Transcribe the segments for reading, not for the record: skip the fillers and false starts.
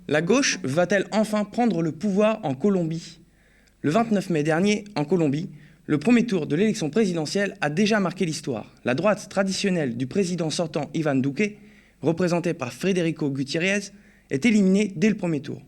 La gauche va-t-elle enfin prendre le pouvoir en Colombie? Le 29 mai dernier, en Colombie, le premier tour de l'élection présidentielle a déjà marqué l'histoire. La droite traditionnelle du président sortant Iván Duque, représentée par Federico Gutiérrez, est éliminée dès le premier tour.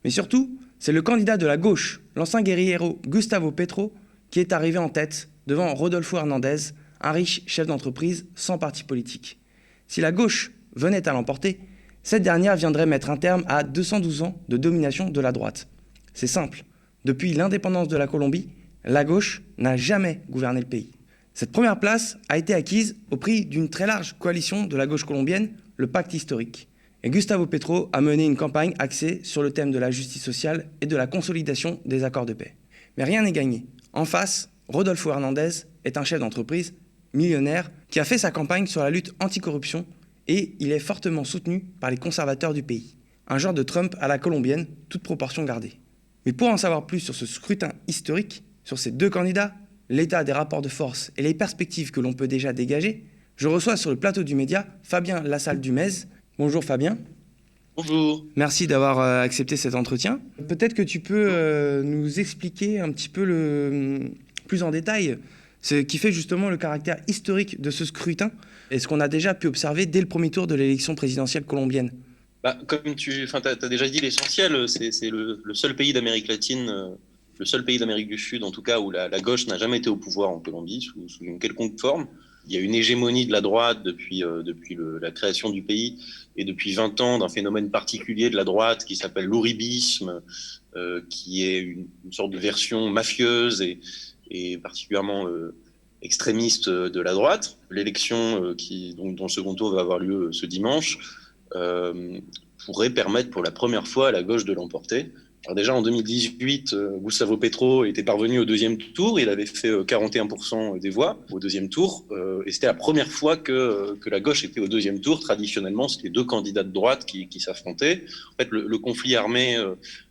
Mais surtout, c'est le candidat de la gauche, l'ancien guerriero Gustavo Petro, qui est arrivé en tête devant Rodolfo Hernández, un riche chef d'entreprise sans parti politique. Si la gauche venait à l'emporter, cette dernière viendrait mettre un terme à 212 ans de domination de la droite. C'est simple, depuis l'indépendance de la Colombie, la gauche n'a jamais gouverné le pays. Cette première place a été acquise au prix d'une très large coalition de la gauche colombienne, le Pacte historique. Et Gustavo Petro a mené une campagne axée sur le thème de la justice sociale et de la consolidation des accords de paix. Mais rien n'est gagné. En face, Rodolfo Hernández est un chef d'entreprise millionnaire qui a fait sa campagne sur la lutte anticorruption et il est fortement soutenu par les conservateurs du pays. Un genre de Trump à la colombienne, toute proportion gardée. Mais pour en savoir plus sur ce scrutin historique, sur ces deux candidats, l'état des rapports de force et les perspectives que l'on peut déjà dégager, je reçois sur le plateau du Média Fabien Lassalle-Dumez. Bonjour Fabien. Bonjour. Merci d'avoir accepté cet entretien. Peut-être que tu peux nous expliquer un petit peu plus en détail ce qui fait justement le caractère historique de ce scrutin et ce qu'on a déjà pu observer dès le premier tour de l'élection présidentielle colombienne. Comme tu as déjà dit l'essentiel, c'est le seul pays d'Amérique latine, le seul pays d'Amérique du Sud en tout cas où la gauche n'a jamais été au pouvoir en Colombie sous une quelconque forme. Il y a une hégémonie de la droite depuis la création du pays et depuis 20 ans d'un phénomène particulier de la droite qui s'appelle l'ouribisme, qui est une sorte de version mafieuse et particulièrement extrémiste de la droite. L'élection dont le second tour va avoir lieu ce dimanche pourrait permettre pour la première fois à la gauche de l'emporter. Alors déjà en 2018, Gustavo Petro était parvenu au deuxième tour, il avait fait 41% des voix au deuxième tour, et c'était la première fois que la gauche était au deuxième tour. Traditionnellement, c'était deux candidats de droite qui s'affrontaient. En fait, le conflit armé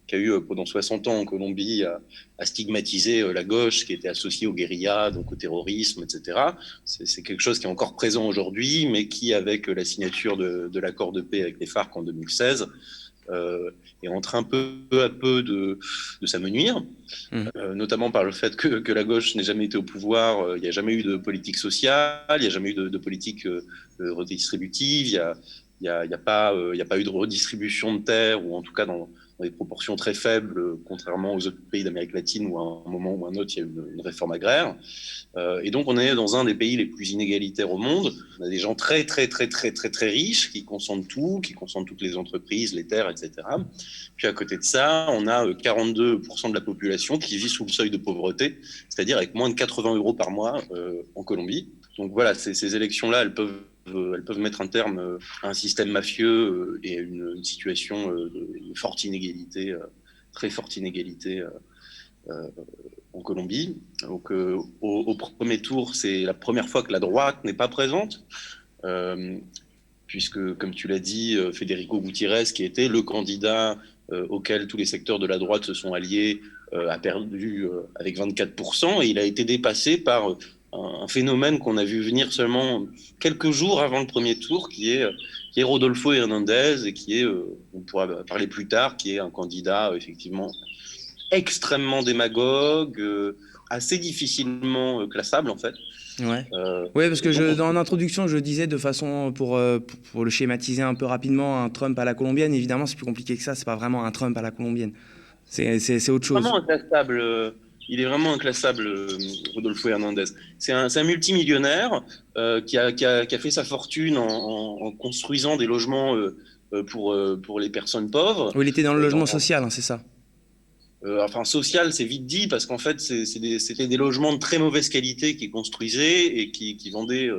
qu'il y a eu pendant 60 ans en Colombie a stigmatisé la gauche qui était associée aux guérillas, donc au terrorisme, etc. C'est quelque chose qui est encore présent aujourd'hui, mais qui, avec la signature de l'accord de paix avec les FARC en 2016, est en train peu à peu de s'amenuire, notamment par le fait que la gauche n'ait jamais été au pouvoir. Il n'y a jamais eu de politique sociale, il n'y a jamais eu de politique redistributive, il n'y a pas eu de redistribution de terres, ou en tout cas dans des proportions très faibles, contrairement aux autres pays d'Amérique latine où à un moment ou à un autre il y a eu une réforme agraire. Et donc on est dans un des pays les plus inégalitaires au monde. On a des gens très riches qui concentrent tout, qui concentrent toutes les entreprises, les terres, etc. Puis à côté de ça, on a 42% de la population qui vit sous le seuil de pauvreté, c'est-à-dire avec moins de 80 € par mois en Colombie. Donc voilà, ces élections-là, elles peuvent mettre un terme à un système mafieux et à une situation de forte inégalité, très forte inégalité en Colombie. Donc au premier tour, c'est la première fois que la droite n'est pas présente, puisque, comme tu l'as dit, Federico Gutiérrez, qui était le candidat auquel tous les secteurs de la droite se sont alliés, a perdu avec 24%, et il a été dépassé par un phénomène qu'on a vu venir seulement quelques jours avant le premier tour, qui est Rodolfo Hernández, et qui est, on pourra parler plus tard, qui est un candidat effectivement extrêmement démagogue, assez difficilement classable en fait. Ouais. Oui, parce que dans l'introduction, je disais de façon, pour le schématiser un peu rapidement, un Trump à la colombienne. Évidemment, c'est plus compliqué que ça. C'est pas vraiment un Trump à la colombienne. C'est autre chose. Vraiment inclassable. Il est vraiment inclassable, Rodolfo Hernández. C'est un multimillionnaire qui a fait sa fortune en construisant des logements pour les personnes pauvres. Oui, il était dans le logement social, hein, c'est ça. Enfin, social, c'est vite dit, parce qu'en fait, c'était des logements de très mauvaise qualité qu'il construisait et qui vendaient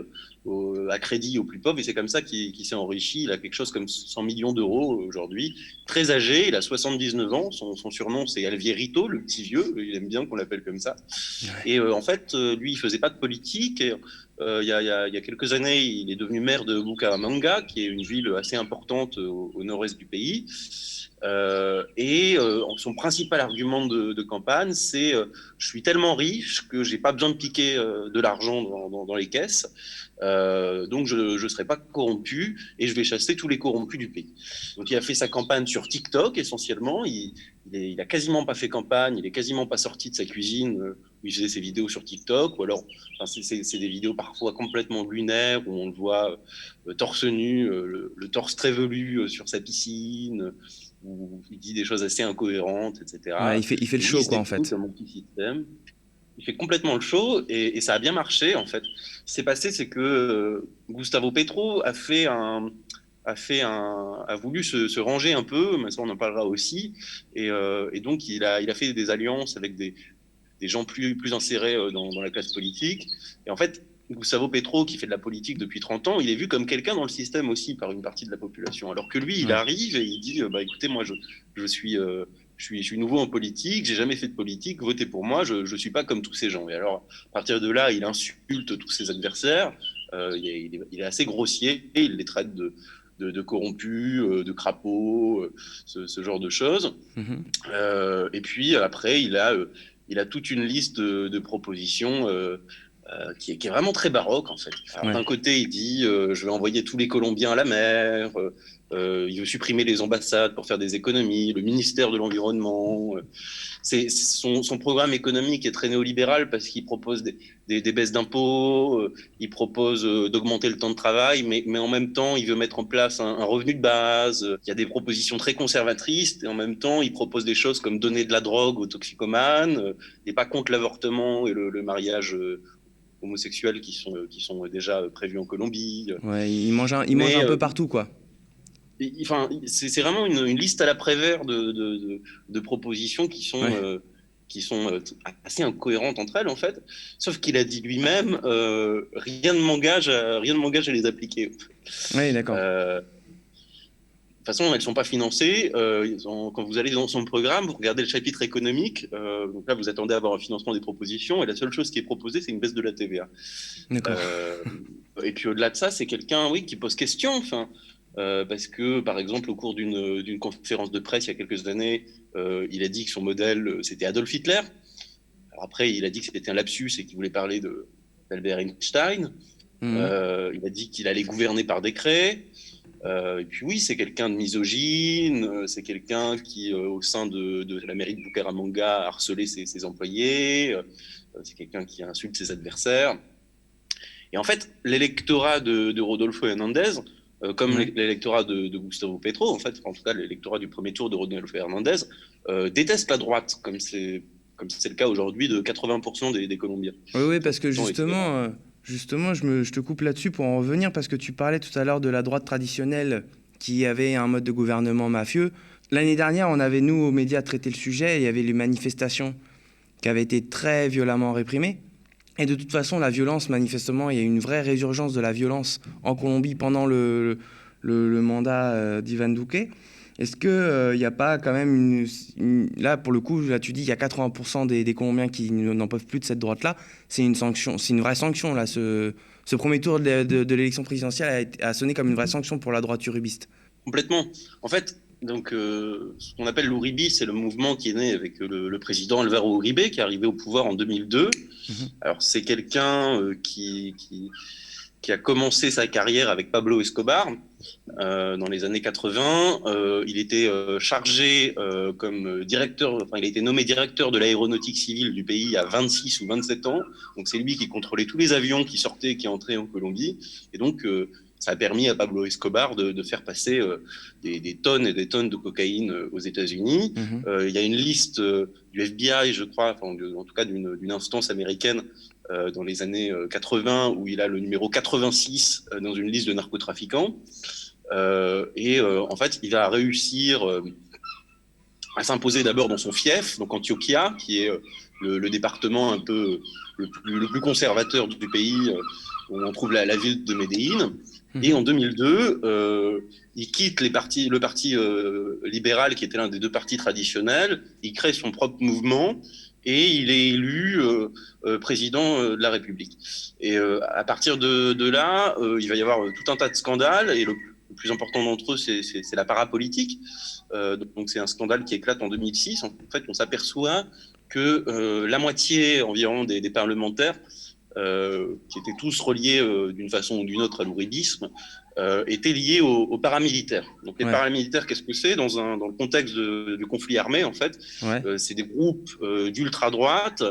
à crédit aux plus pauvres. Et c'est comme ça qu'il s'est enrichi. Il a quelque chose comme 100 millions d'euros aujourd'hui. Très âgé, il a 79 ans. Son surnom, c'est Alvierito, le petit vieux. Il aime bien qu'on l'appelle comme ça. Ouais. Et en fait, lui, il faisait pas de politique. Et, il y a quelques années, il est devenu maire de Bucaramanga, qui est une ville assez importante au nord-est du pays. Son principal argument de campagne, c'est je suis tellement riche que j'ai pas besoin de piquer de l'argent dans les caisses. Donc je ne serai pas corrompu et je vais chasser tous les corrompus du pays. Donc il a fait sa campagne sur TikTok essentiellement. Il a quasiment pas fait campagne, il est quasiment pas sorti de sa cuisine où il faisait ses vidéos sur TikTok, ou alors c'est des vidéos parfois complètement lunaires où on le voit torse nu, le torse très velu sur sa piscine, où il dit des choses assez incohérentes, Ouais, etc. il fait le Et lui, il show, se quoi, en débrouille fait. comme mon petit système. Il fait complètement le show et ça a bien marché en fait. Ce qui s'est passé, c'est que Gustavo Petro a voulu se ranger un peu, mais ça on en parlera aussi. Et donc il a fait des alliances avec des gens plus insérés dans la classe politique. Et en fait, Gustavo Petro, qui fait de la politique depuis 30 ans, il est vu comme quelqu'un dans le système aussi par une partie de la population. Alors que lui, il Ouais. arrive et il dit bah, écoutez, moi, je suis. Je suis nouveau en politique, j'ai jamais fait de politique, votez pour moi, je ne suis pas comme tous ces gens. Et alors, à partir de là, il insulte tous ses adversaires, il est assez grossier, il les traite de corrompus, de crapauds, ce genre de choses. Mhm. Et puis après, il a toute une liste de propositions qui est vraiment très baroque en fait. Alors, Ouais. d'un côté, il dit je vais envoyer tous les Colombiens à la mer, il veut supprimer les ambassades pour faire des économies, le ministère de l'Environnement. Son programme économique est très néolibéral parce qu'il propose des baisses d'impôts, il propose d'augmenter le temps de travail, mais en même temps, il veut mettre en place un revenu de base. Il y a des propositions très conservatrices et en même temps, il propose des choses comme donner de la drogue aux toxicomanes. Il n'est pas contre l'avortement et le mariage homosexuels qui sont déjà prévus en Colombie. Ouais, il mange Mais un peu partout, quoi. enfin, c'est vraiment une liste à la Prévert de propositions Ouais. qui sont assez incohérentes entre elles, en fait. Sauf qu'il a dit lui-même rien ne m'engage à les appliquer. Ouais, d'accord. De toute façon, elles ne sont pas financées. Quand vous allez dans son programme, vous regardez le chapitre économique. Donc là, vous attendez à avoir un financement des propositions. Et la seule chose qui est proposée, c'est une baisse de la TVA. D'accord. Euh, et puis au-delà de ça, c'est quelqu'un, oui, qui pose question. Enfin, parce que, par exemple, au cours d'une conférence de presse il y a quelques années, il a dit que son modèle, c'était Adolf Hitler. Alors après, il a dit que c'était un lapsus et qu'il voulait parler d'Albert Einstein. Mhm. Il a dit qu'il allait gouverner par décret. Et puis oui, c'est quelqu'un de misogyne, c'est quelqu'un qui, au sein de la mairie de Bucaramanga, a harcelé ses employés, c'est quelqu'un qui insulte ses adversaires. Et en fait, l'électorat de Rodolfo Hernandez, comme Ouais. l'électorat de Gustavo Petro, en fait, en tout cas l'électorat du premier tour de Rodolfo Hernandez, déteste la droite, comme c'est le cas aujourd'hui de 80% des Colombiens. Oui, oui, parce que Pourtant, justement, je te coupe là-dessus pour en revenir, parce que tu parlais tout à l'heure de la droite traditionnelle qui avait un mode de gouvernement mafieux. L'année dernière, on avait, nous, aux médias, traité le sujet, il y avait les manifestations qui avaient été très violemment réprimées. Et de toute façon, la violence, manifestement, il y a eu une vraie résurgence de la violence en Colombie pendant le mandat d'Ivan Duque. Est-ce qu'il n'y a pas quand même Là, pour le coup, là, tu dis il y a 80% des Colombiens qui n'en peuvent plus de cette droite-là. C'est une sanction, c'est une vraie sanction, là. Ce premier tour de l'élection présidentielle a sonné comme une vraie sanction pour la droite uribiste. complètement. En fait, donc, ce qu'on appelle l'Ouribi, c'est le mouvement qui est né avec le président Alvaro Uribe, qui est arrivé au pouvoir en 2002. Mhm. Alors, c'est quelqu'un qui a commencé sa carrière avec Pablo Escobar dans les années 80. Il était chargé comme directeur, enfin, il a été nommé directeur de l'aéronautique civile du pays à 26 ou 27 ans. Donc, c'est lui qui contrôlait tous les avions qui sortaient et qui entraient en Colombie. Et donc, ça a permis à Pablo Escobar de faire passer des tonnes et des tonnes de cocaïne aux États-Unis. Mhm. Il y a une liste du FBI, je crois, enfin, en tout cas d'une instance américaine dans les années 80, où il a le numéro 86 dans une liste de narcotrafiquants. En fait, il va réussir à s'imposer d'abord dans son fief, donc Antioquia, qui est le département un peu le plus conservateur du pays, où on trouve la ville de Medellín. Et en 2002, il quitte le parti libéral, qui était l'un des deux partis traditionnels. Il crée son propre mouvement et il est élu président de la République. Et à partir de là, il va y avoir tout un tas de scandales. Et le plus important d'entre eux, c'est la parapolitique. Donc c'est un scandale qui éclate en 2006. En fait, on s'aperçoit que la moitié environ des parlementaires qui étaient tous reliés d'une façon ou d'une autre à l'ouribisme, étaient liés aux paramilitaires. Donc les paramilitaires, qu'est-ce que c'est dans le contexte du conflit armé, en fait, c'est des groupes d'ultra-droite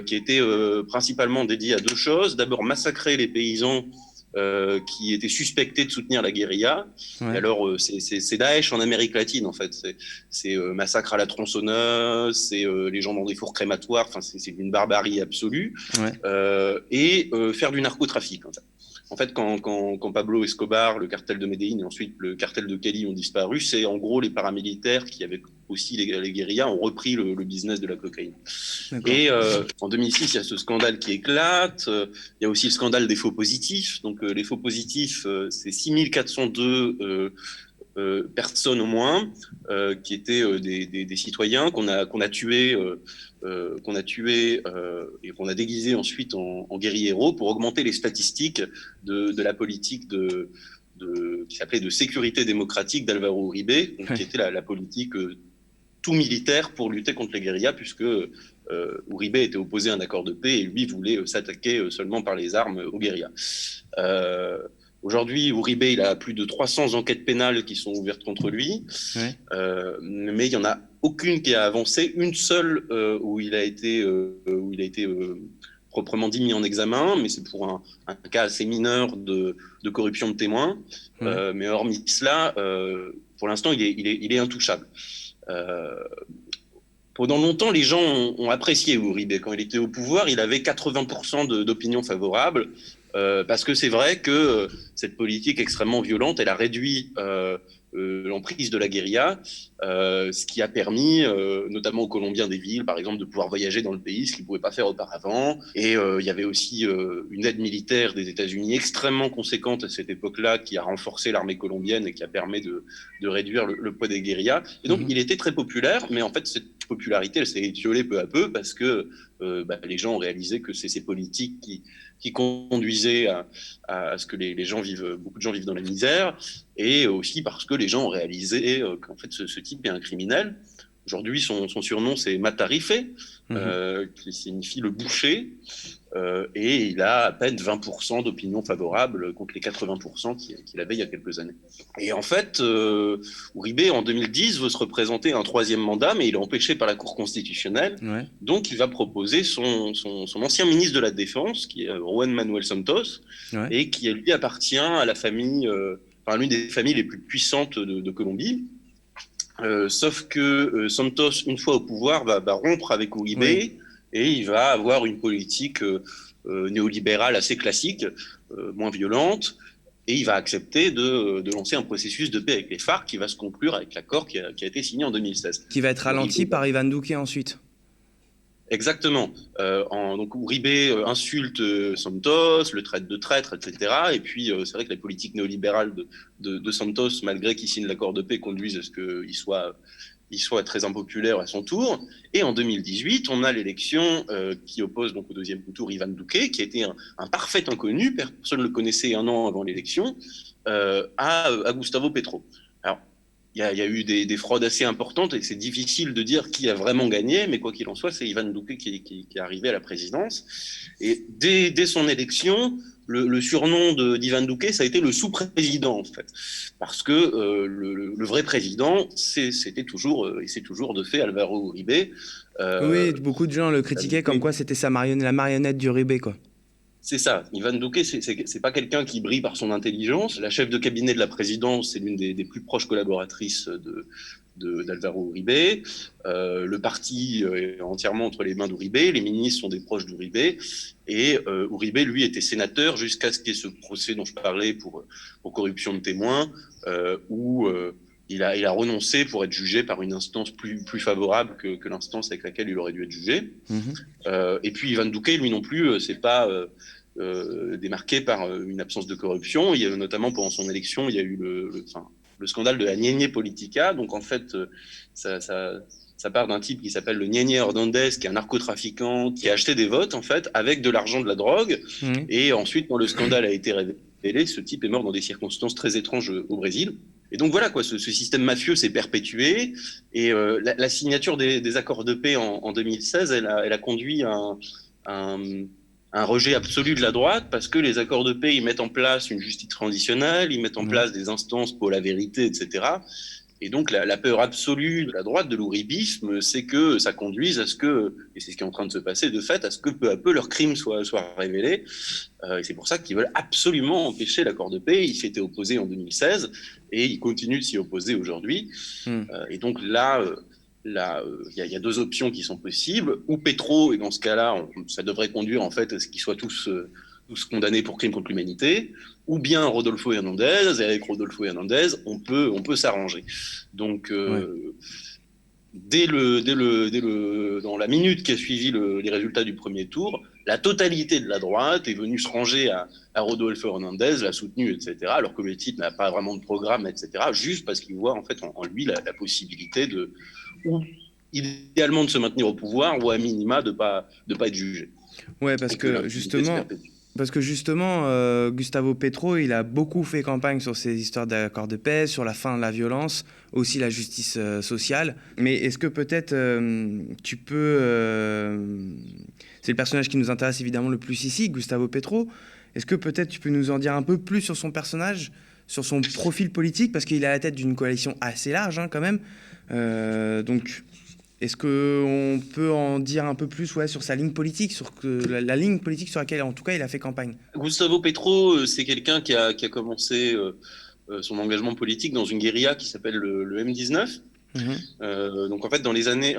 qui étaient principalement dédiés à deux choses. D'abord, massacrer les paysans qui étaient suspectés de soutenir la guérilla. Et alors, c'est Daesh en Amérique latine, en fait. C'est massacre à la tronçonneuse, c'est les gens dans des fours crématoires, enfin, c'est une barbarie absolue. Et faire du narcotrafic, en fait. En fait, quand Pablo Escobar, le cartel de Medellín et ensuite le cartel de Cali ont disparu, c'est en gros les paramilitaires qui, avec aussi les guérillas, ont repris le business de la cocaïne. Et en 2006, il y a ce scandale qui éclate. Il y a aussi le scandale des faux positifs. Donc les faux positifs, c'est 6402 personnes au moins qui étaient des citoyens qu'on a tués et qu'on a déguisés ensuite en guérilleros pour augmenter les statistiques de la politique qui s'appelait de sécurité démocratique d'Alvaro Uribe, qui était la politique tout militaire pour lutter contre les guérillas, puisque Uribe était opposé à un accord de paix et lui voulait s'attaquer seulement par les armes aux guérillas. Aujourd'hui, Uribe, il a plus de 300 enquêtes pénales qui sont ouvertes contre lui, mais il n'y en a aucune qui a avancé, une seule où il a été proprement dit mis en examen, mais c'est pour un cas assez mineur de corruption de témoins. Mais hormis cela, pour l'instant, il est intouchable. Pendant longtemps, les gens ont apprécié Uribe. Quand il était au pouvoir, il avait 80% d'opinion favorable, parce que c'est vrai que cette politique extrêmement violente, elle a réduit l'emprise de la guérilla, ce qui a permis, notamment aux Colombiens des villes, par exemple, de pouvoir voyager dans le pays, ce qu'ils ne pouvaient pas faire auparavant. Et il y avait aussi une aide militaire des États-Unis extrêmement conséquente à cette époque-là, qui a renforcé l'armée colombienne et qui a permis de réduire le poids des guérillas. Et donc, il était très populaire, mais en fait, cette popularité, elle s'est étiolée peu à peu parce que les gens ont réalisé que c'est ces politiques qui conduisaient à ce que beaucoup de gens vivent dans la misère, et aussi parce que les gens ont réalisé qu'en fait ce type est un criminel. Aujourd'hui, son surnom c'est Matarife, qui signifie le boucher, et il a à peine 20% d'opinion favorable contre les 80% qu'il avait il y a quelques années. Et en fait, Uribe, en 2010, veut se représenter un troisième mandat, mais il est empêché par la Cour constitutionnelle. Donc, il va proposer son ancien ministre de la Défense, qui est Juan Manuel Santos, et qui lui appartient à la famille, l'une des familles les plus puissantes de Colombie. Sauf que Santos, une fois au pouvoir, va rompre avec Uribe, et il va avoir une politique néolibérale assez classique, moins violente, et il va accepter de lancer un processus de paix avec les FARC qui va se conclure avec l'accord qui a été signé en 2016. Qui va être ralenti par Iván Duque ensuite. Exactement. Donc Uribe insulte Santos, le traite de traître, etc. Et puis c'est vrai que la politique néolibérale de Santos, malgré qu'il signe l'accord de paix, conduise à ce qu'il soit très impopulaire à son tour. Et en 2018, on a l'élection qui oppose donc au deuxième tour Iván Duque, qui était un parfait inconnu, personne ne le connaissait un an avant l'élection, à Gustavo Petro. Alors, il y a eu des fraudes assez importantes et c'est difficile de dire qui a vraiment gagné, mais quoi qu'il en soit, c'est Iván Duque qui est arrivé à la présidence. Et dès son élection, le surnom d'Iván Duque, ça a été le sous-président, en fait. Parce que le vrai président, c'était toujours, et c'est toujours de fait, Alvaro Uribe. Oui, beaucoup de gens le critiquaient comme quoi c'était la marionnette d'Uribe, quoi. C'est ça. Iván Duque, c'est pas quelqu'un qui brille par son intelligence. La chef de cabinet de la présidence, c'est l'une des plus proches collaboratrices d'Alvaro Uribe. Le parti est entièrement entre les mains d'Uribe. Les ministres sont des proches d'Uribe. Et Uribe, lui, était sénateur jusqu'à ce qu'il y ait ce procès dont je parlais pour corruption de témoins, où il a renoncé pour être jugé par une instance plus favorable que l'instance avec laquelle il aurait dû être jugé. Et puis Iván Duque, lui non plus, c'est pas démarqué par une absence de corruption. Il y a notamment pendant son élection, il y a eu le scandale de la Ñeñe Politica. Donc en fait, ça part d'un type qui s'appelle le Ñeñe Hernandez, qui est un narcotrafiquant, qui a acheté des votes en fait avec de l'argent de la drogue. Et ensuite, quand le scandale a été révélé, ce type est mort dans des circonstances très étranges au Brésil. Et donc voilà, ce système mafieux s'est perpétué, et la signature des accords de paix en 2016, elle a conduit à un un rejet absolu de la droite parce que les accords de paix, ils mettent en place une justice transitionnelle, ils mettent en place des instances pour la vérité, etc. Et donc, la peur absolue de la droite, de l'ouribisme, c'est que ça conduise à ce que, et c'est ce qui est en train de se passer de fait, à ce que peu à peu leurs crimes soient révélés. Et c'est pour ça qu'ils veulent absolument empêcher l'accord de paix. Il s'y était opposé en 2016 et ils continuent de s'y opposer aujourd'hui. Et donc là, il y a deux options qui sont possibles. Ou Petro, et dans ce cas-là, ça devrait conduire en fait à ce qu'ils soient tous condamnés pour crimes contre l'humanité, ou bien Rodolfo Hernandez, et avec Rodolfo Hernandez, on peut s'arranger. Donc, dans la minute qui a suivi les résultats du premier tour, la totalité de la droite est venue se ranger à Rodolfo Hernandez, l'a soutenu, etc., alors que le type n'a pas vraiment de programme, etc., juste parce qu'il voit en fait en lui la possibilité ou idéalement de se maintenir au pouvoir, ou à minima de pas être jugé. Ouais, parce que justement, Gustavo Petro, il a beaucoup fait campagne sur ces histoires d'accords de paix, sur la fin de la violence, aussi la justice sociale. Mais est-ce que peut-être tu peux... c'est le personnage qui nous intéresse évidemment le plus ici, Gustavo Petro. Est-ce que peut-être tu peux nous en dire un peu plus sur son personnage, sur son profil politique, parce qu'il est à la tête d'une coalition assez large quand même. Donc... Est-ce qu'on peut en dire un peu plus sur sa ligne politique, sur la ligne politique sur laquelle, en tout cas, il a fait campagne? Gustavo Petro, c'est quelqu'un qui a commencé son engagement politique dans une guérilla qui s'appelle le M19. Donc en fait, dans les années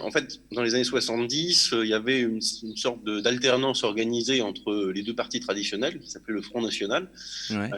70, il y avait une sorte d'alternance organisée entre les deux partis traditionnels, qui s'appelait le Front National. Ouais.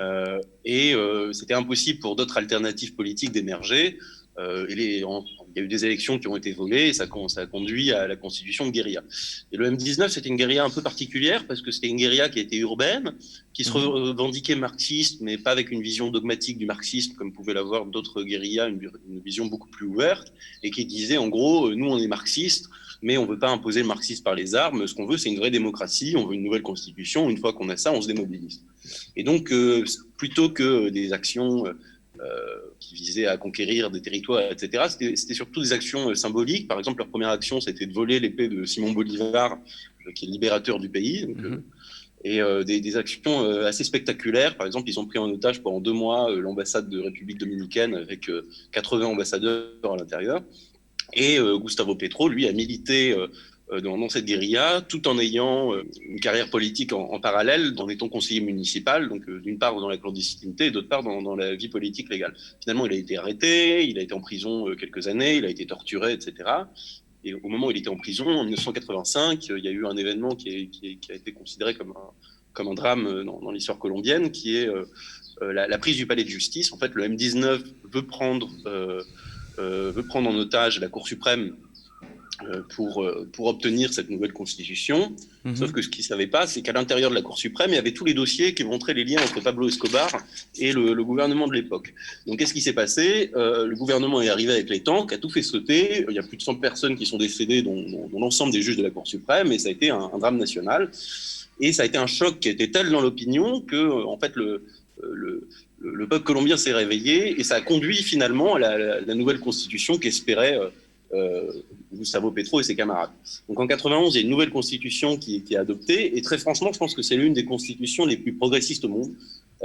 Et c'était impossible pour d'autres alternatives politiques d'émerger. Il y a eu des élections qui ont été volées et ça a conduit à la constitution de guérilla. Et le M19, c'était une guérilla un peu particulière parce que c'était une guérilla qui était urbaine, qui se revendiquait marxiste, mais pas avec une vision dogmatique du marxisme comme pouvaient l'avoir d'autres guérillas, une vision beaucoup plus ouverte, et qui disait en gros, nous on est marxistes, mais on ne veut pas imposer le marxisme par les armes, ce qu'on veut c'est une vraie démocratie, on veut une nouvelle constitution, une fois qu'on a ça, on se démobilise. Et donc, plutôt que des actions... qui visaient à conquérir des territoires, etc. C'était surtout des actions symboliques. Par exemple, leur première action, c'était de voler l'épée de Simon Bolivar, qui est le libérateur du pays. Donc, et des actions assez spectaculaires. Par exemple, ils ont pris en otage pendant 2 mois l'ambassade de République dominicaine avec 80 ambassadeurs à l'intérieur. Et Gustavo Petro, lui, a milité dans cette guérilla, tout en ayant une carrière politique en parallèle, en étant conseiller municipal, donc d'une part dans la clandestinité et d'autre part dans la vie politique légale. Finalement, il a été arrêté, il a été en prison quelques années, il a été torturé, etc. Et au moment où il était en prison, en 1985, il y a eu un événement qui a été considéré comme un drame dans l'histoire colombienne, qui est la prise du palais de justice. En fait, le M19 veut prendre en otage la Cour suprême pour obtenir cette nouvelle constitution. Sauf que ce qu'ils ne savaient pas, c'est qu'à l'intérieur de la Cour suprême, il y avait tous les dossiers qui montraient les liens entre Pablo Escobar et le gouvernement de l'époque. Donc, qu'est-ce qui s'est passé? Le gouvernement est arrivé avec les tanks, a tout fait sauter. Il y a plus de 100 personnes qui sont décédées, dont l'ensemble des juges de la Cour suprême, et ça a été un drame national. Et ça a été un choc qui était tel dans l'opinion que, en fait, le peuple colombien s'est réveillé, et ça a conduit finalement à la nouvelle constitution qu'espérait Gustavo Petro et ses camarades. Donc en 91, il y a une nouvelle constitution qui est adoptée, et très franchement, je pense que c'est l'une des constitutions les plus progressistes au monde.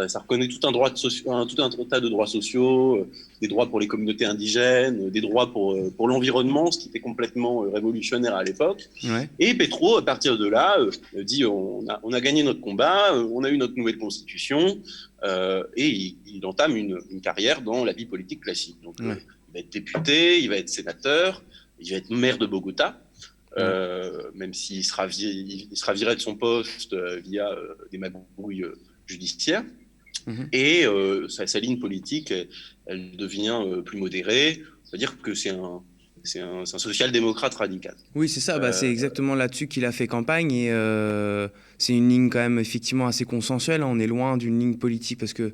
Ça reconnaît tout un tas de droits sociaux, des droits pour les communautés indigènes, des droits pour l'environnement, ce qui était complètement révolutionnaire à l'époque. Ouais. Et Petro, à partir de là, dit on a gagné notre combat, on a eu notre nouvelle constitution, et il entame une carrière dans la vie politique classique. Donc, ouais. Il va être député, il va être sénateur, il va être maire de Bogota, même s'il sera viré de son poste via des magouilles judiciaires. Et sa ligne politique, elle devient plus modérée. C'est-à-dire que c'est un social-démocrate radical. Oui, c'est ça. C'est exactement là-dessus qu'il a fait campagne. Et c'est une ligne quand même effectivement assez consensuelle. On est loin d'une ligne politique parce que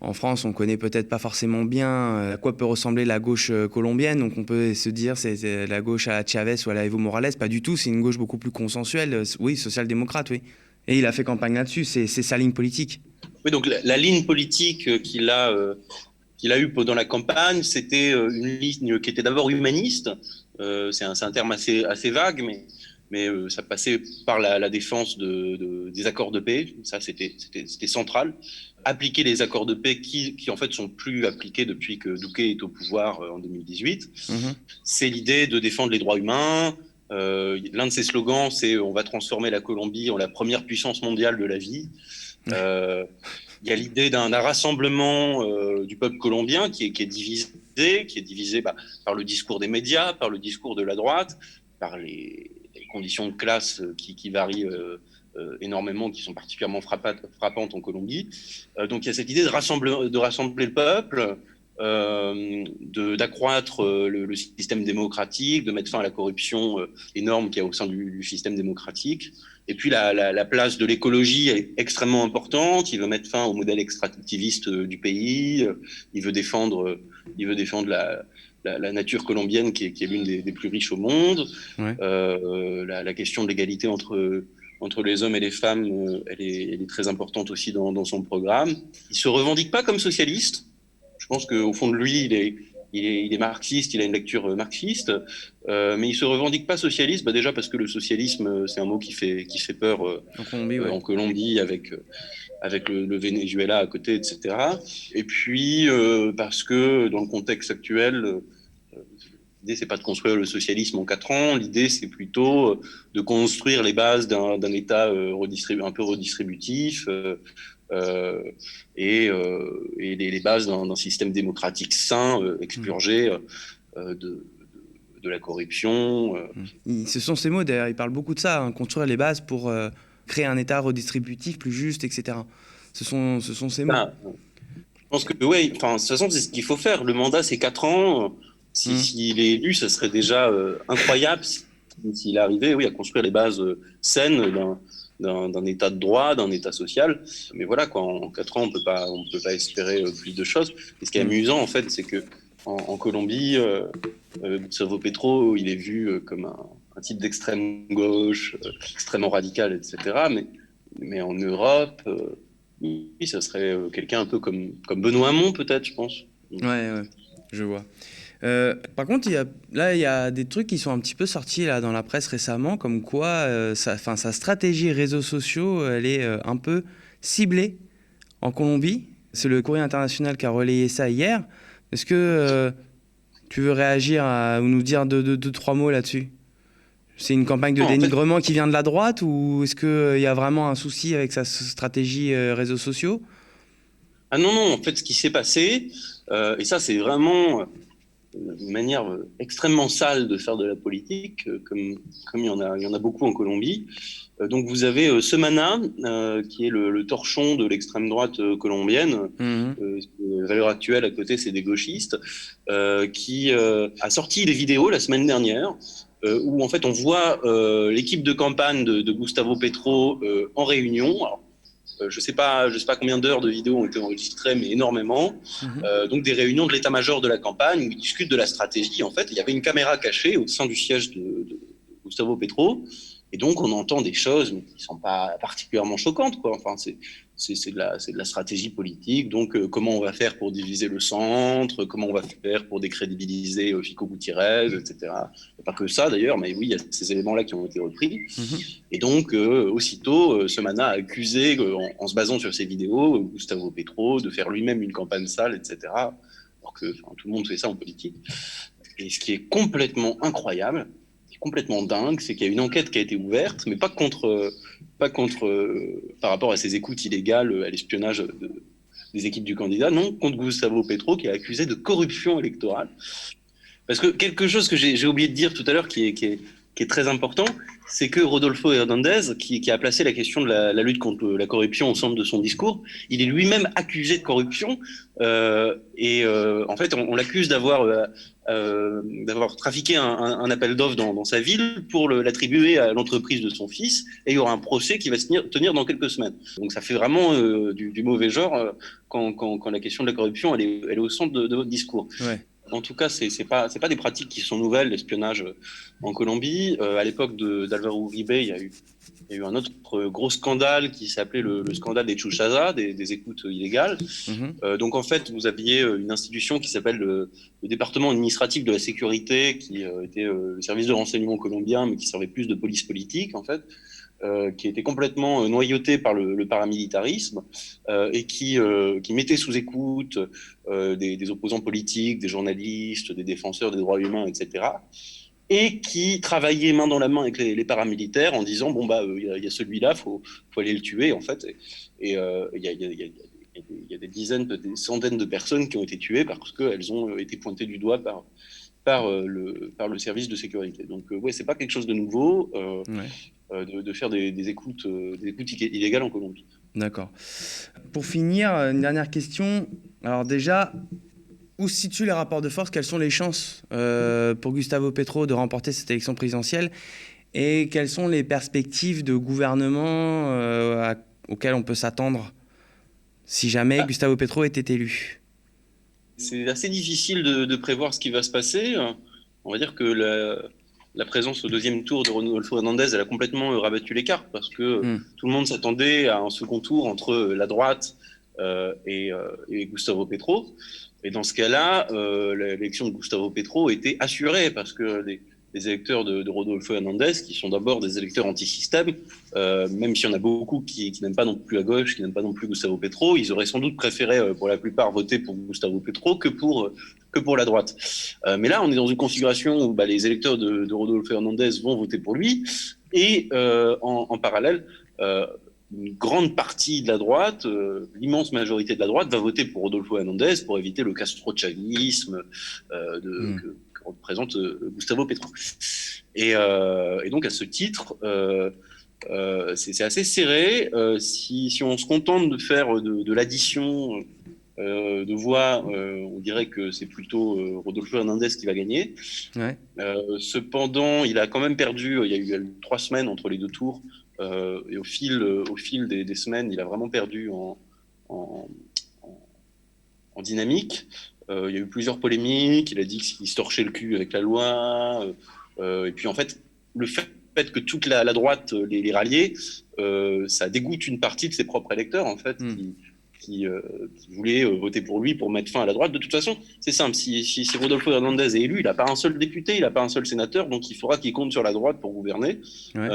en France, on connaît peut-être pas forcément bien à quoi peut ressembler la gauche colombienne. Donc on peut se dire c'est la gauche à Chavez ou à la Evo Morales. Pas du tout, c'est une gauche beaucoup plus consensuelle. Oui, social-démocrate, oui. Et il a fait campagne là-dessus, c'est sa ligne politique. Oui, donc la ligne politique qu'il a eue pendant la campagne, c'était une ligne qui était d'abord humaniste. C'est un terme assez vague, mais ça passait par la défense des accords de paix. Ça, c'était central. Appliquer les accords de paix qui en fait sont plus appliqués depuis que Duque est au pouvoir en 2018. C'est l'idée de défendre les droits humains. L'un de ses slogans, c'est « On va transformer la Colombie en la première puissance mondiale de la vie ». Il y a l'idée d'un rassemblement du peuple colombien qui est divisé par le discours des médias, par le discours de la droite, par les conditions de classe qui varient énormément, qui sont particulièrement frappantes en Colombie. Donc il y a cette idée de rassembler le peuple, d'accroître le système démocratique, de mettre fin à la corruption énorme qu'il y a au sein du système démocratique. Et puis la place de l'écologie est extrêmement importante. Il veut mettre fin au modèle extractiviste du pays. Il veut défendre la nature colombienne qui est l'une des plus riches au monde. Ouais. La question de l'égalité entre les hommes et les femmes, elle est très importante aussi dans son programme. Il ne se revendique pas comme socialiste. Je pense qu'au fond de lui, il est marxiste, il a une lecture marxiste, mais il ne se revendique pas socialiste, déjà parce que le socialisme, c'est un mot qui fait peur en Colombie avec le Venezuela à côté, etc. Et puis parce que dans le contexte actuel, l'idée, c'est pas de construire le socialisme en 4 ans, l'idée, c'est plutôt de construire les bases d'un État un peu redistributif, et les bases d'un système démocratique sain, expurgé de la corruption. Ce sont ces mots, d'ailleurs, il parle beaucoup de ça, construire les bases pour créer un État redistributif, plus juste, etc. Ce sont ces mots. Je pense que, oui, de toute façon, c'est ce qu'il faut faire. Le mandat, c'est 4 ans. S'il est élu, ça serait déjà incroyable s'il arrivait à construire les bases saines d'un État de droit, d'un État social. Mais voilà, en 4 ans, on peut pas espérer plus de choses. Et ce qui est amusant, en fait, c'est qu'en Colombie, Gustavo Petro, il est vu comme un type d'extrême gauche, extrêmement radical, etc. Mais en Europe, oui, ça serait quelqu'un un peu comme Benoît Hamon, peut-être, je pense. Ouais, je vois. Par contre, il y a des trucs qui sont un petit peu sortis là, dans la presse récemment, comme quoi sa stratégie réseaux sociaux, elle est un peu ciblée en Colombie. C'est le Courrier international qui a relayé ça hier. Est-ce que tu veux réagir ou nous dire deux, trois mots là-dessus ? C'est une campagne de dénigrement qui vient de la droite, ou est-ce qu'il y a vraiment un souci avec sa stratégie réseaux sociaux ? Ah non, en fait, ce qui s'est passé, et ça c'est vraiment une manière extrêmement sale de faire de la politique, comme il y en a beaucoup en Colombie. Donc vous avez Semana, qui est le torchon de l'extrême droite colombienne. Valeur actuelle, à côté, c'est des gauchistes, qui a sorti des vidéos la semaine dernière, où en fait on voit l'équipe de campagne de Gustavo Petro en réunion. Alors, je sais pas combien d'heures de vidéos ont été enregistrées, mais énormément. Donc des réunions de l'état-major de la campagne où ils discutent de la stratégie. En fait, il y avait une caméra cachée au sein du siège de Gustavo Petro. Et donc, on entend des choses mais qui ne sont pas particulièrement choquantes, quoi. Enfin, c'est de la stratégie politique. Donc, comment on va faire pour diviser le centre ? Comment on va faire pour décrédibiliser Fico Gutiérrez, etc. Il n'y a pas que ça, d'ailleurs, mais oui, il y a ces éléments-là qui ont été repris. Et donc, aussitôt, Semana a accusé, en se basant sur ces vidéos, Gustavo Petro de faire lui-même une campagne sale, etc. Alors que tout le monde fait ça en politique. Et ce qui est complètement incroyable, complètement dingue, c'est qu'il y a une enquête qui a été ouverte, mais pas contre par rapport à ces écoutes illégales, à l'espionnage des équipes du candidat, non, contre Gustavo Petro, qui est accusé de corruption électorale. Parce que quelque chose que j'ai oublié de dire tout à l'heure, qui est très important, c'est que Rodolfo Hernández, qui a placé la question de la lutte contre la corruption au centre de son discours, il est lui-même accusé de corruption, et en fait, on l'accuse d'avoir trafiqué un appel d'offres dans sa ville pour l'attribuer à l'entreprise de son fils, et il y aura un procès qui va se tenir dans quelques semaines. Donc ça fait vraiment du mauvais genre quand la question de la corruption elle est au centre de votre discours. Ouais. En tout cas, c'est pas des pratiques qui sont nouvelles, l'espionnage en Colombie. À l'époque d'Alvaro Uribe, il y a eu un autre gros scandale qui s'appelait le scandale des chuchazas, des écoutes illégales. Donc en fait, vous aviez une institution qui s'appelle le département administratif de la sécurité, qui était le service de renseignement colombien, mais qui servait plus de police politique en fait, qui était complètement noyauté par le paramilitarisme et qui mettait sous écoute des opposants politiques, des journalistes, des défenseurs des droits humains, etc. Et qui travaillait main dans la main avec les paramilitaires en disant bon bah il y a celui-là, faut aller le tuer en fait. Et il y a des dizaines, des centaines de personnes qui ont été tuées parce qu'elles ont été pointées du doigt par le service de sécurité. Donc ouais, c'est pas quelque chose de nouveau de faire des écoutes illégales en Colombie. D'accord. Pour finir, une dernière question. Alors déjà, où se situent les rapports de force? Quelles sont les chances pour Gustavo Petro de remporter cette élection présidentielle? Et quelles sont les perspectives de gouvernement auxquelles on peut s'attendre si jamais Gustavo Petro était élu? C'est assez difficile de prévoir ce qui va se passer. On va dire que la présence au deuxième tour de Rodolfo Hernandez, elle a complètement rabattu les cartes parce que tout le monde s'attendait à un second tour entre la droite et Gustavo Petro. Et dans ce cas-là, l'élection de Gustavo Petro était assurée parce que les électeurs de Rodolfo Hernandez, qui sont d'abord des électeurs anti-système, même s'il y en a beaucoup qui n'aiment pas non plus à gauche, qui n'aiment pas non plus Gustavo Petro, ils auraient sans doute préféré, pour la plupart, voter pour Gustavo Petro que pour la droite. Mais là, on est dans une configuration où les électeurs de Rodolfo Hernandez vont voter pour lui, et en parallèle, une grande partie de la droite, l'immense majorité de la droite, va voter pour Rodolfo Hernandez pour éviter le castro-chavisme que représente Gustavo Petro. Et donc, à ce titre, c'est assez serré. Si on se contente de faire de l'addition de voix, on dirait que c'est plutôt Rodolfo Hernandez qui va gagner. Ouais. Cependant, il a quand même perdu, il y a eu 3 semaines entre les 2 tours, et au fil des semaines, il a vraiment perdu en dynamique. Il y a eu plusieurs polémiques, il a dit qu'il se torchait le cul avec la loi, et puis en fait, le fait que toute la droite les ralliait, ça dégoûte une partie de ses propres électeurs, en fait, qui voulaient voter pour lui pour mettre fin à la droite. De toute façon, c'est simple, si Rodolfo Hernandez est élu, il n'a pas un seul député, il n'a pas un seul sénateur, donc il faudra qu'il compte sur la droite pour gouverner. Ouais.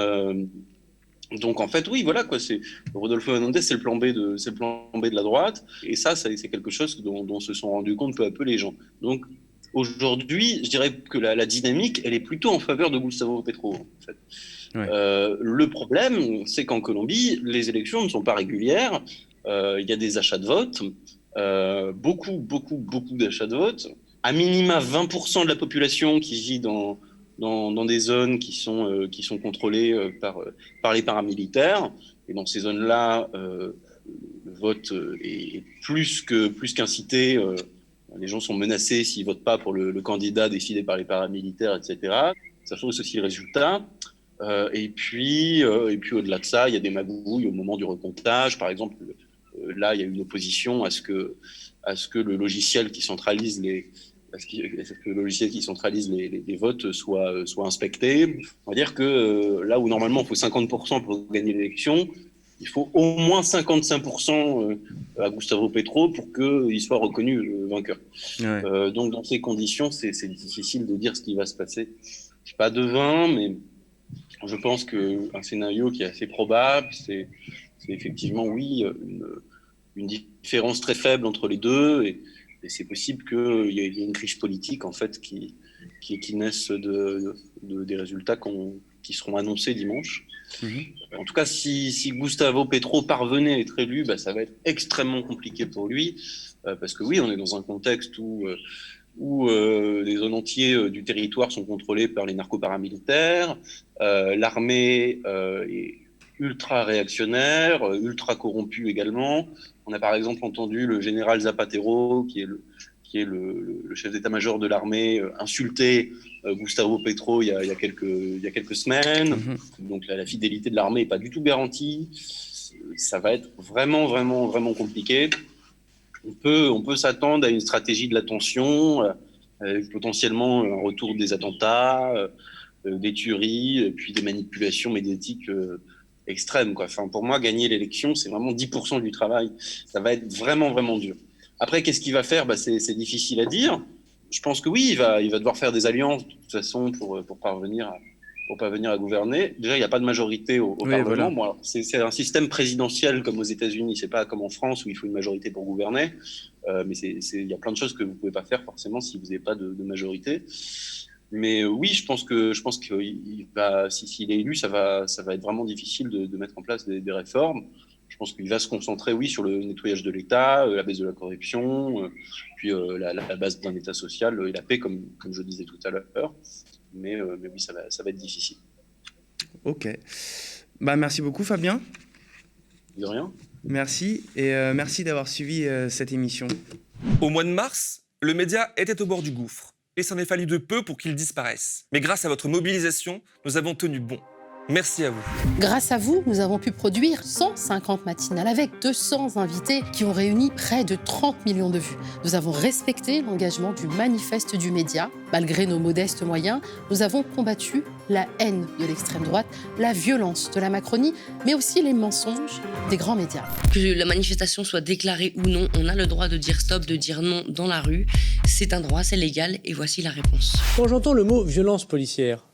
Donc en fait, oui, voilà quoi. C'est Rodolfo Hernandez, c'est le plan B de la droite, et ça, c'est quelque chose dont se sont rendus compte peu à peu les gens. Donc aujourd'hui, je dirais que la dynamique, elle est plutôt en faveur de Gustavo Petro. En fait. Ouais. Le problème, c'est qu'en Colombie, les élections ne sont pas régulières. Il y a des achats de vote, beaucoup d'achats de vote. À minima, 20% de la population qui vit dans des zones qui sont contrôlées par les paramilitaires. Et dans ces zones-là, le vote est plus qu'incité. Les gens sont menacés s'ils ne votent pas pour le candidat décidé par les paramilitaires, etc. Ça fausse aussi le résultat. Et puis au-delà de ça, il y a des magouilles au moment du recomptage. Par exemple, là, il y a une opposition à ce que le logiciel qui centralise les votes soit inspecté. On va dire que là où normalement il faut 50% pour gagner l'élection, il faut au moins 55% à Gustavo Petro pour qu'il soit reconnu vainqueur. Ouais. Donc dans ces conditions, c'est difficile de dire ce qui va se passer. Je ne suis pas devin, mais je pense qu'un scénario qui est assez probable, c'est effectivement, oui, une différence très faible entre les deux, et c'est possible qu'il y ait une crise politique en fait qui naisse des résultats qui seront annoncés dimanche. En tout cas, si Gustavo Petro parvenait à être élu, ça va être extrêmement compliqué pour lui, parce que oui, on est dans un contexte où des zones entières du territoire sont contrôlées par les narco-paramilitaires, l'armée est ultra réactionnaire, ultra corrompu également. On a par exemple entendu le général Zapatero, qui est le chef d'état-major de l'armée, insulter Gustavo Petro il y a quelques semaines. Donc la fidélité de l'armée n'est pas du tout garantie. Ça va être vraiment compliqué. On peut s'attendre à une stratégie de la tension, avec potentiellement un retour des attentats, des tueries, et puis des manipulations médiatiques extrêmes, quoi. Enfin, pour moi, gagner l'élection, c'est vraiment 10% du travail. Ça va être vraiment, vraiment dur. Après, qu'est-ce qu'il va faire ? C'est difficile à dire. Je pense que oui, il va devoir faire des alliances, de toute façon, pour parvenir à gouverner. Déjà, il n'y a pas de majorité au Parlement. Voilà. Bon, alors, c'est un système présidentiel comme aux États-Unis. C'est pas comme en France où il faut une majorité pour gouverner. Mais il y a plein de choses que vous pouvez pas faire forcément si vous n'avez pas de majorité. Mais oui, je pense que s'il est élu, ça va être vraiment difficile de mettre en place des réformes. Je pense qu'il va se concentrer, oui, sur le nettoyage de l'État, la baisse de la corruption, puis la base d'un État social et la paix, comme je disais tout à l'heure. Mais oui, ça va être difficile. Ok. Merci beaucoup, Fabien. De rien. Merci, et merci d'avoir suivi cette émission. Au mois de mars, le média était au bord du gouffre. Et s'en est fallu de peu pour qu'il disparaisse. Mais grâce à votre mobilisation, nous avons tenu bon. Merci à vous. Grâce à vous, nous avons pu produire 150 matinales avec 200 invités qui ont réuni près de 30 millions de vues. Nous avons respecté l'engagement du manifeste du média. Malgré nos modestes moyens, nous avons combattu la haine de l'extrême droite, la violence de la Macronie, mais aussi les mensonges des grands médias. Que la manifestation soit déclarée ou non, on a le droit de dire stop, de dire non dans la rue. C'est un droit, c'est légal, et voici la réponse. Quand j'entends le mot violence policière,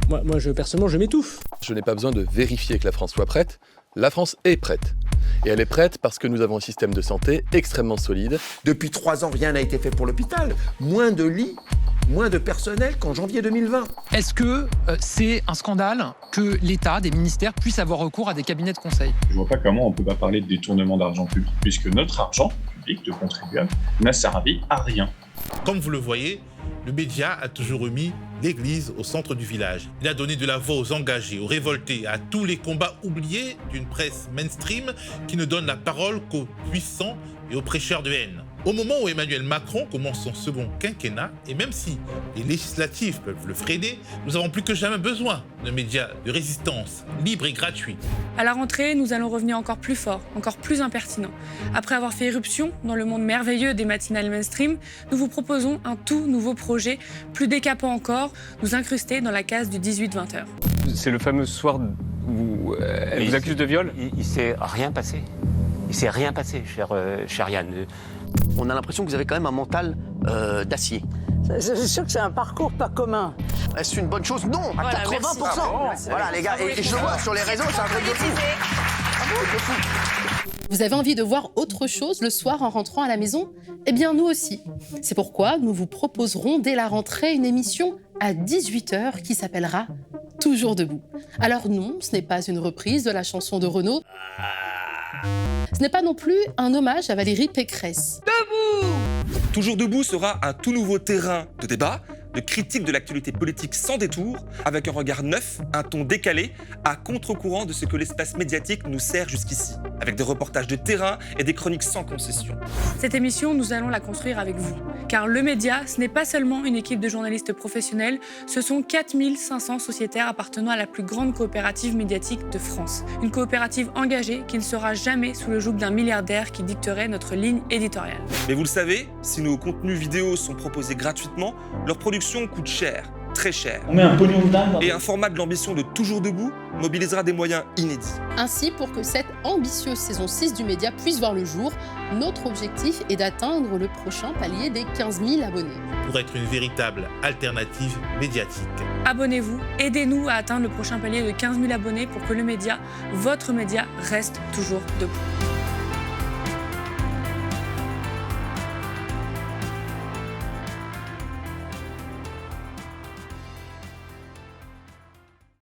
moi personnellement, je m'étouffe. Je n'ai pas besoin de vérifier que la France soit prête. La France est prête. Et elle est prête parce que nous avons un système de santé extrêmement solide. Depuis 3 ans, rien n'a été fait pour l'hôpital. Moins de lits, moins de personnel qu'en janvier 2020. Est-ce que c'est un scandale que l'État, des ministères, puissent avoir recours à des cabinets de conseil ? Je ne vois pas comment on ne peut pas parler de détournement d'argent public, puisque notre argent public de contribuables n'a servi à rien. Comme vous le voyez, le média a toujours remis l'église au centre du village. Il a donné de la voix aux engagés, aux révoltés, à tous les combats oubliés d'une presse mainstream qui ne donne la parole qu'aux puissants et aux prêcheurs de haine. Au moment où Emmanuel Macron commence son second quinquennat, et même si les législatives peuvent le freiner, nous avons plus que jamais besoin de médias de résistance, libres et gratuits. À la rentrée, nous allons revenir encore plus fort, encore plus impertinent. Après avoir fait irruption dans le monde merveilleux des matinales mainstream, nous vous proposons un tout nouveau projet, plus décapant encore, nous incruster dans la case du 18-20h. C'est le fameux soir où elle vous accuse de viol ? Il ne s'est rien passé. Il ne s'est rien passé, cher Yann. On a l'impression que vous avez quand même un mental d'acier. C'est sûr que c'est un parcours pas commun. Est-ce une bonne chose ? Non, à voilà, 80%. Voilà les gars, et je le vois sur les réseaux, c'est un truc de fou. Vous avez envie de voir autre chose le soir en rentrant à la maison ? Eh bien, nous aussi. C'est pourquoi nous vous proposerons dès la rentrée une émission à 18h qui s'appellera « Toujours debout ». Alors non, ce n'est pas une reprise de la chanson de Renaud. Ce n'est pas non plus un hommage à Valérie Pécresse. Debout ! Toujours debout sera un tout nouveau terrain de débat, de critique de l'actualité politique sans détour, avec un regard neuf, un ton décalé, à contre-courant de ce que l'espace médiatique nous sert jusqu'ici, avec des reportages de terrain et des chroniques sans concession. Cette émission, nous allons la construire avec vous. Car le média, ce n'est pas seulement une équipe de journalistes professionnels, ce sont 4500 sociétaires appartenant à la plus grande coopérative médiatique de France. Une coopérative engagée qui ne sera jamais sous le joug d'un milliardaire qui dicterait notre ligne éditoriale. Mais vous le savez, si nos contenus vidéo sont proposés gratuitement, leur production coûte cher, très cher. On met un pognon de dingue. Et un format de l'ambition de Toujours debout mobilisera des moyens inédits. Ainsi, pour que cette ambitieuse saison 6 du média puisse voir le jour, notre objectif est d'atteindre le prochain palier des 15 000 abonnés. Pour être une véritable alternative médiatique. Abonnez-vous, aidez-nous à atteindre le prochain palier de 15 000 abonnés pour que le média, votre média, reste toujours debout.